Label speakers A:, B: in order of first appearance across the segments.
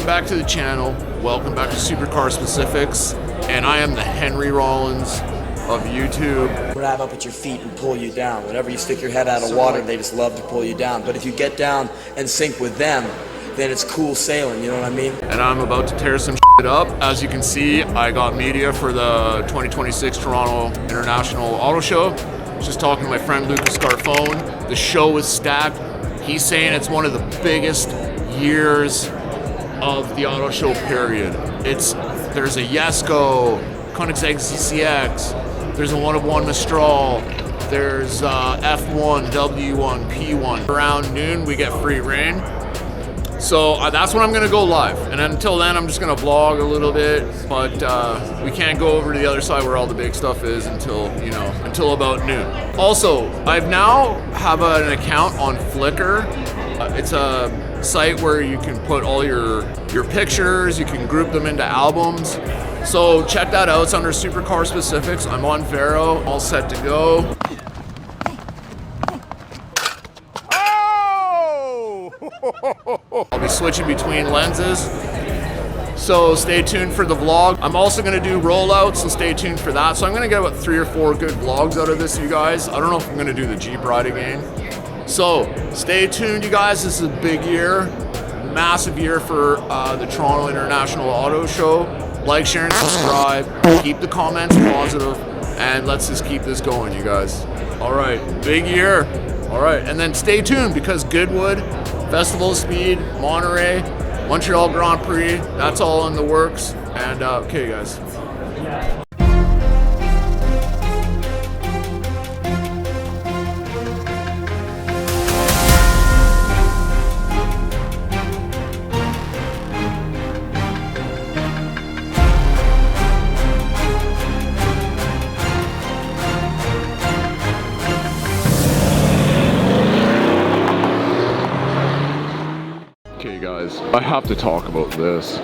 A: Welcome back to the channel. Welcome back to Supercar Specifics. And I am the Henry Rollins of YouTube.
B: Grab up at your feet and pull you down. Whenever you stick your head out of water, they just love to pull you down. But if you get down and sink with them, then it's cool sailing, you know what I mean?
A: And I'm about to tear some shit up. As you can see, I got media for the 2026 Toronto International Auto Show. Just talking to my friend Lucas Scarfone. The show was stacked. He's saying it's one of the biggest years of the auto show period. There's a Jesko, Koenigsegg CCX, there's a 1-of-1 Mistral, there's F1, W1, P1. Around noon we get free reign. So that's when I'm gonna go live. And until then I'm just gonna vlog a little bit, but we can't go over to the other side where all the big stuff is until about noon. Also, I've now have an account on Flickr. It's a site where you can put all your pictures, you can group them into albums. So check that out, it's under Supercar Specifics. I'm on Vero, all set to go. Oh! I'll be switching between lenses. So stay tuned for the vlog. I'm also gonna do rollouts, so stay tuned for that. So I'm gonna get about 3 or 4 good vlogs out of this, you guys. I don't know if I'm gonna do the Jeep ride again. So stay tuned, you guys. This is a big year, massive year for the Toronto International Auto Show. Like, share, and subscribe. Keep the comments positive, and let's just keep this going, you guys. All right, big year. All right, and then stay tuned because Goodwood, Festival of Speed, Monterey, Montreal Grand Prix, that's all in the works. And okay, guys. Okay guys, I have to talk about this.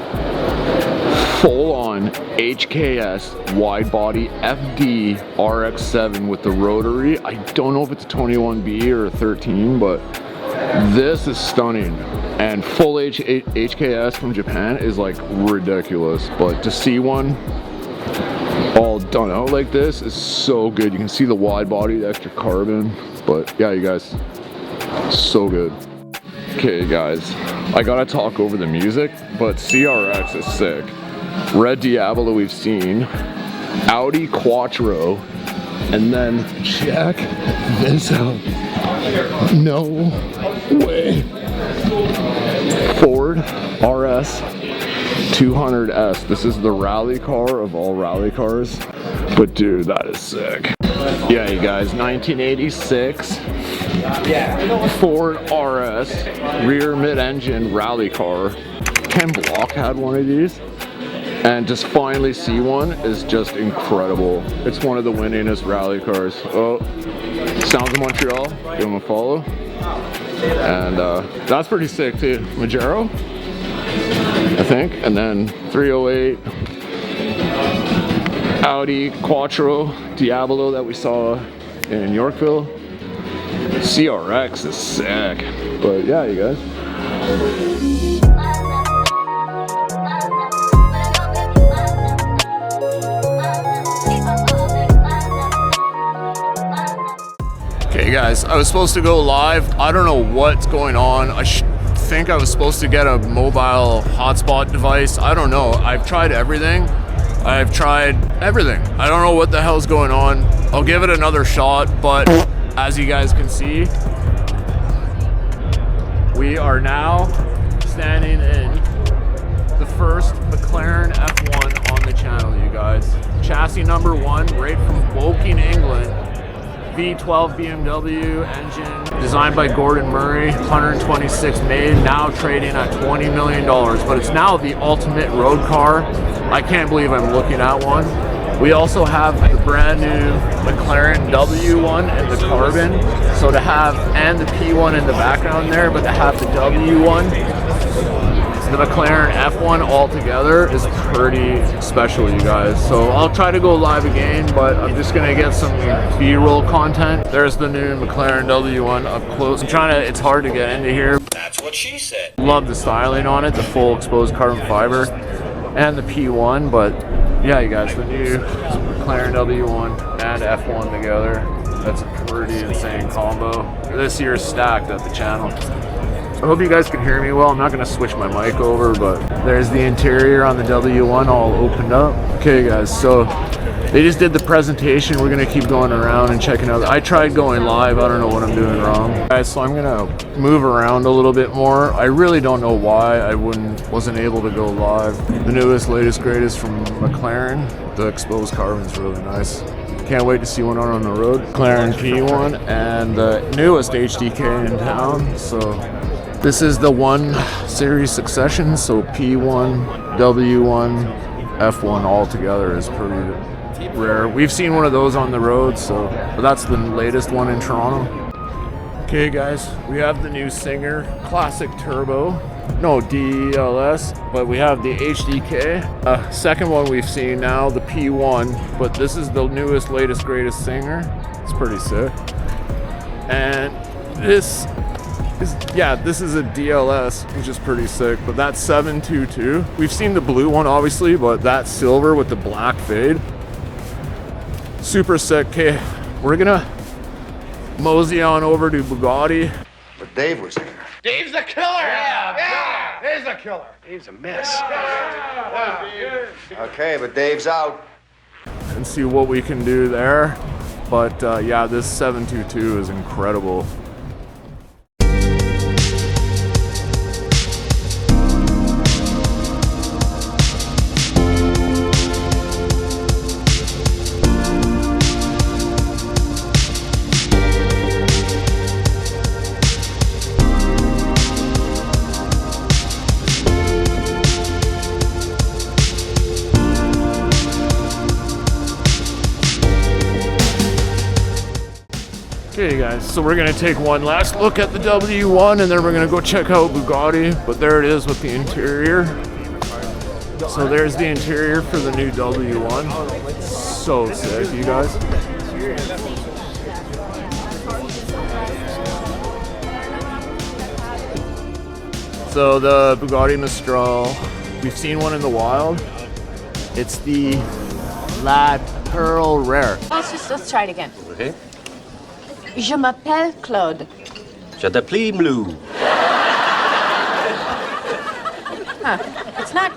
A: Full on HKS wide body FD RX-7 with the rotary. I don't know if it's a 21B or a 13, but this is stunning. And full HKS from Japan is like ridiculous. But to see one all done out like this is so good. You can see the wide body, the extra carbon. But yeah, you guys, so good. Okay guys, I gotta talk over the music, but CRX is sick. Red Diablo we've seen, Audi Quattro, and then check this out. No way. Ford RS 200S. This is the rally car of all rally cars, but dude, that is sick. Yeah, you guys, 1986. Ford RS rear mid-engine rally car. Ken Block had one of these, and just finally see one is just incredible. It's one of the winningest rally cars. Oh, Sounds of Montreal, give them a follow. And that's pretty sick too. Majero, I think, and then 308 Audi Quattro Diablo that we saw in Yorkville. CRX is sick, but yeah, you guys. Okay guys, I was supposed to go live. I don't know what's going on. I think I was supposed to get a mobile hotspot device. I don't know. I've tried everything. I don't know what the hell's going on. I'll give it another shot, but as you guys can see, we are now standing in the first McLaren F1 on the channel, you guys. Chassis number 1, right from Woking, England. V12 BMW engine, designed by Gordon Murray, 126 made, now trading at $20 million, but it's now the ultimate road car. I can't believe I'm looking at one. We also have the brand new McLaren W1 in the carbon. So to have, and the P1 in the background there, but to have the W1 the McLaren F1 altogether is pretty special, you guys. So I'll try to go live again, but I'm just gonna get some B-roll content. There's the new McLaren W1 up close. It's hard to get into here.
C: That's what she said.
A: Love the styling on it, the full exposed carbon fiber and the P1, but yeah, you guys, the new McLaren W1 and F1 together, that's a pretty insane combo. This year's stacked at the channel. I hope you guys can hear me well. I'm not going to switch my mic over, but there's the interior on the W1 all opened up. Okay guys, so they just did the presentation. We're going to keep going around and checking out. I tried going live. I don't know what I'm doing wrong. Guys, so I'm going to move around a little bit more. I really don't know why I wasn't able to go live. The newest, latest, greatest from McLaren. The exposed carbon's really nice. Can't wait to see one on the road. McLaren P1 and the newest HDK in town. So this is the 1 series succession. So P1, W1, F1 all together is pretty rare. We've seen one of those on the road, but that's the latest one in Toronto. Okay guys, we have the new Singer Classic Turbo. No, DLS, but we have the HDK. Second one we've seen now, the P1, but this is the newest, latest, greatest Singer. It's pretty sick. And this is a DLS, which is pretty sick, but that's 722. We've seen the blue one, obviously, but that silver with the black fade. Super sick. Okay, we're gonna mosey on over to Bugatti.
C: But Dave was here.
D: Dave's a killer! Yeah! Dave's a killer. Dave's a mess.
C: Okay, but Dave's out.
A: And see what we can do there. But yeah, this 722 is incredible. Okay guys, so we're gonna take one last look at the W1 and then we're gonna go check out Bugatti, but there it is with the interior. So there's the interior for the new W1. So sick, you guys. So the Bugatti Mistral, we've seen one in the wild. It's the La Pearl Rare.
E: Let's try it again.
F: Okay.
E: Je m'appelle Claude.
F: Je t'appelle Blue.
E: It's not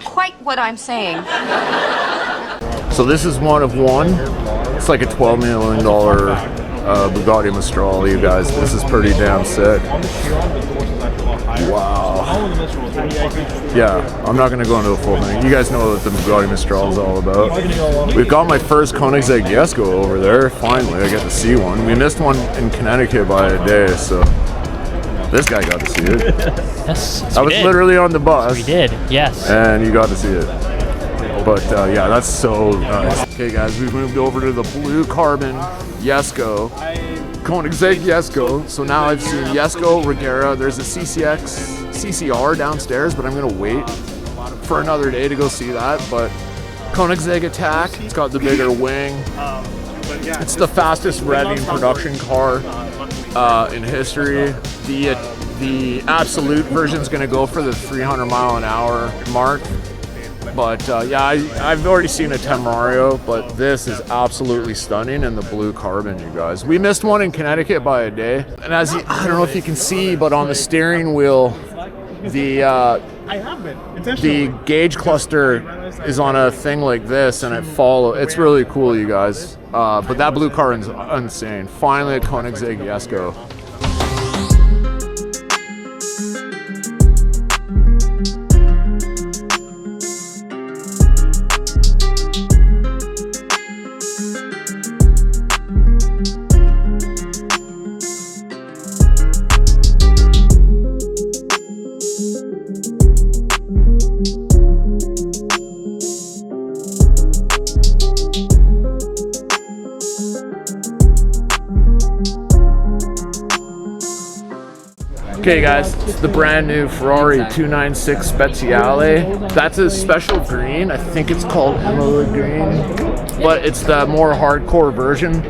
E: quite what I'm saying.
A: So this is one of one. It's like a $12 million Bugatti Mistral, you guys. This is pretty damn sick. Wow. Yeah, I'm not going to go into the full thing. You guys know what the Bugatti Mistral is all about. We've got my first Koenigsegg Jesko over there. Finally, I get to see one. We missed one in Connecticut by a day, so this guy got to see it.
G: Yes,
A: I was literally on the bus.
G: We did, yes.
A: And you got to see it. But yeah, that's so nice. Okay guys, we've moved over to the Blue Carbon Jesko. Koenigsegg Jesko. So now I've seen Jesko, Regera. There's a CCR downstairs, but I'm gonna wait for another day to go see that. But Koenigsegg Attack, it's got the bigger wing. It's the fastest revving production car in history. The absolute version is gonna go for the 300 mile an hour mark. But yeah, I've already seen a Temario, but this is absolutely stunning in the Blue Carbon, you guys. We missed one in Connecticut by a day. And as I don't know if you can see, but on the steering wheel, the gauge cluster is on a thing like this, and it's really cool, you guys. But that Blue Carbon's insane. Finally, a Koenigsegg Jesko. Okay guys, it's the brand new Ferrari 296 Speciale. That's a special green. I think it's called Emerald Green, but it's the more hardcore version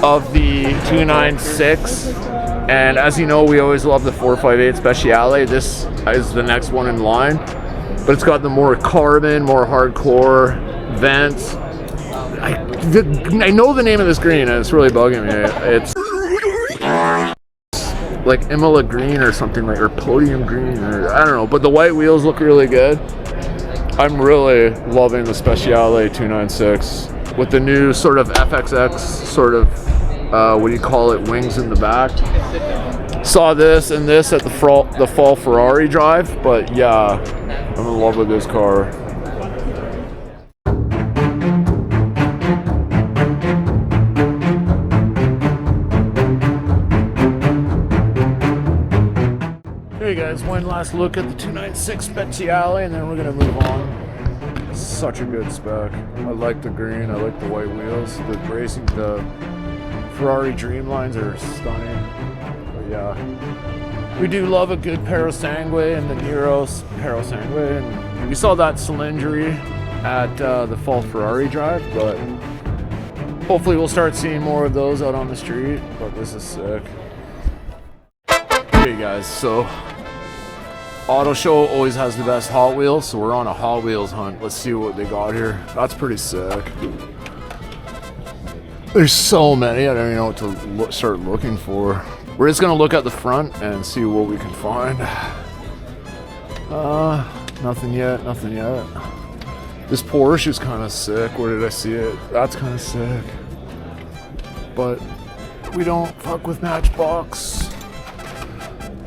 A: of the 296. And as you know, we always love the 458 Speciale. This is the next one in line, but it's got the more carbon, more hardcore vents. I know the name of this green and it's really bugging me. It's like Imola green or something, like, or podium green, or I don't know, but the white wheels look really good. I'm really loving the Speciale 296 with the new sort of FXX sort of what do you call it, wings in the back. Saw this and this at the fall Ferrari drive, but yeah, I'm in love with this car. Hey guys, one last look at the 296 Speciale and then we're gonna move on. Such a good spec. I like the green, I like the white wheels. The racing, the Ferrari Dreamlines are stunning. But yeah, we do love a good Parasangue and the Nero's Parasangue, and we saw that cylindry at the fall Ferrari drive, but hopefully we'll start seeing more of those out on the street. But this is sick. Hey guys, so Auto Show always has the best Hot Wheels, so we're on a Hot Wheels hunt. Let's see what they got here. That's pretty sick. There's so many, I don't even know what to start looking for. We're just gonna look at the front and see what we can find. Nothing yet, nothing yet. This Porsche is kind of sick. Where did I see it? That's kind of sick. But we don't fuck with Matchbox.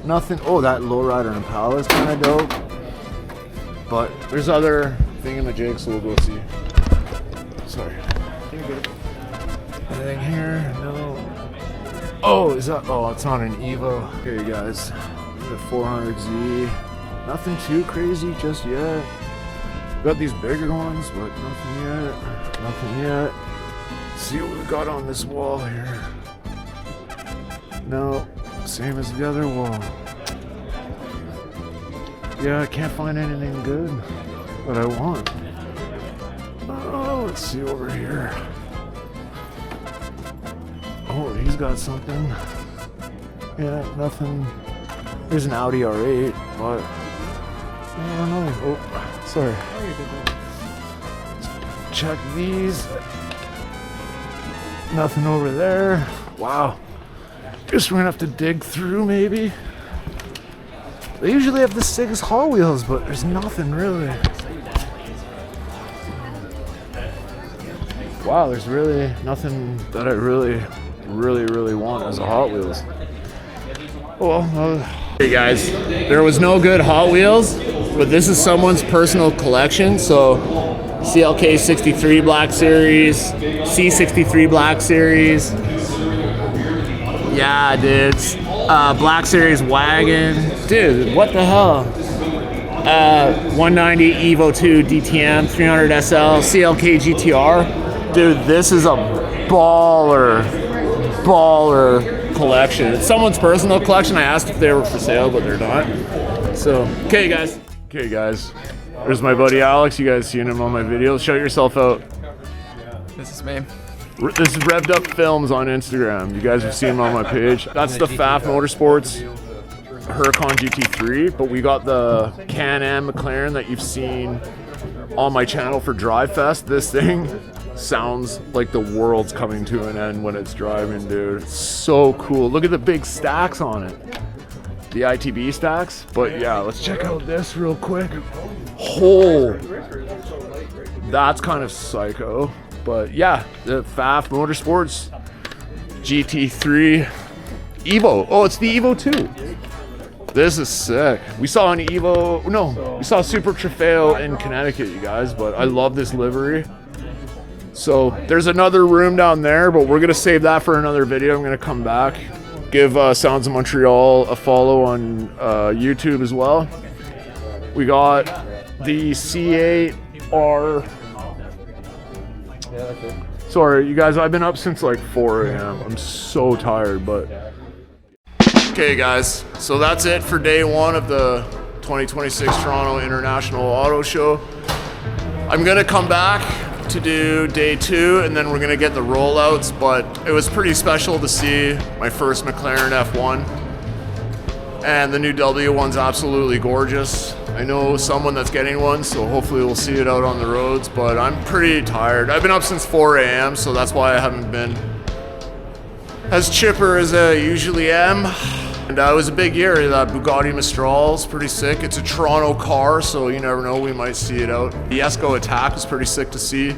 A: Nothing. Oh, that lowrider Impala is kind of dope. But there's other thingamajigs, so we'll go see. Sorry. You're good. Anything here? No. Oh, is that? Oh, it's not an Evo. Okay, guys. The 400Z. Nothing too crazy just yet. Got these bigger ones, but nothing yet. Nothing yet. Let's see what we got on this wall here. No. Same as the other wall. Yeah, I can't find anything good that I want. Oh, let's see over here. Oh, he's got something. Yeah, nothing. There's an Audi R8, but I don't know. Oh, sorry. Check these. Nothing over there. Wow. Guess we're gonna have to dig through, maybe. They usually have the sickest Hot Wheels, but there's nothing really. Wow, there's really nothing that I really want as a Hot Wheels. Well, hey guys, there was no good Hot Wheels, but this is someone's personal collection. So CLK 63 Black Series, C63 Black Series. Yeah, dude. Black Series wagon. Dude, what the hell? 190 Evo 2 DTM, 300 SL, CLK GTR. Dude, this is a baller collection. It's someone's personal collection. I asked if they were for sale, but they're not. So, okay, guys. There's my buddy Alex. You guys seen him on my videos. Shout yourself out.
H: This is me.
A: This is Revved Up Films on Instagram. You guys have seen him on my page. That's the FAF Motorsports Huracan GT3, but we got the K.N.C Mclaren that you've seen on my channel for Drive Fest. This thing sounds like the world's coming to an end when it's driving, dude. It's so cool. Look at the big stacks on it. The ITB stacks. But yeah, let's check out this real quick. Oh, that's kind of psycho. But yeah, the FAF Motorsports GT3 Evo. Oh, it's the Evo 2. This is sick. We saw an Evo, no, we saw Super Trofeo in Connecticut, you guys, but I love this livery. So there's another room down there, but we're gonna save that for another video. I'm gonna come back. Give Sounds of Montreal a follow on YouTube as well. We got the C8R. Sorry, you guys, I've been up since like 4 a.m. I'm so tired, but Okay guys, so that's it for day one of the 2026 Toronto International Auto Show. I'm gonna come back to do day two and then we're gonna get the rollouts, but it was pretty special to see my first McLaren F1. And the new W1's absolutely gorgeous. I know someone that's getting one, so hopefully we'll see it out on the roads, but I'm pretty tired. I've been up since 4 a.m., so that's why I haven't been as chipper as I usually am. And it was a big year. That Bugatti Mistral is pretty sick. It's a Toronto car, so you never know, we might see it out. The Jesko Attack was pretty sick to see,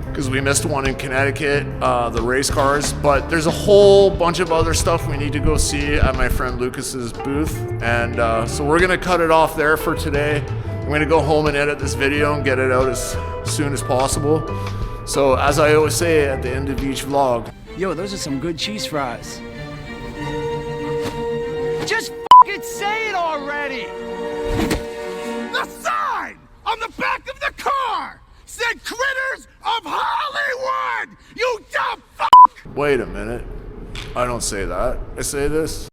A: because we missed one in Connecticut, the race cars. But there's a whole bunch of other stuff we need to go see at my friend Lucas's booth. And so we're gonna cut it off there for today. I'm gonna go home and edit this video and get it out as soon as possible. So as I always say at the end of each vlog,
I: yo, those are some good cheese fries. Just f***ing say it already!
D: The sign on the back of the car said Critters of Hollywood! You dumb f***!
A: wait a minute, I don't say that, I say this.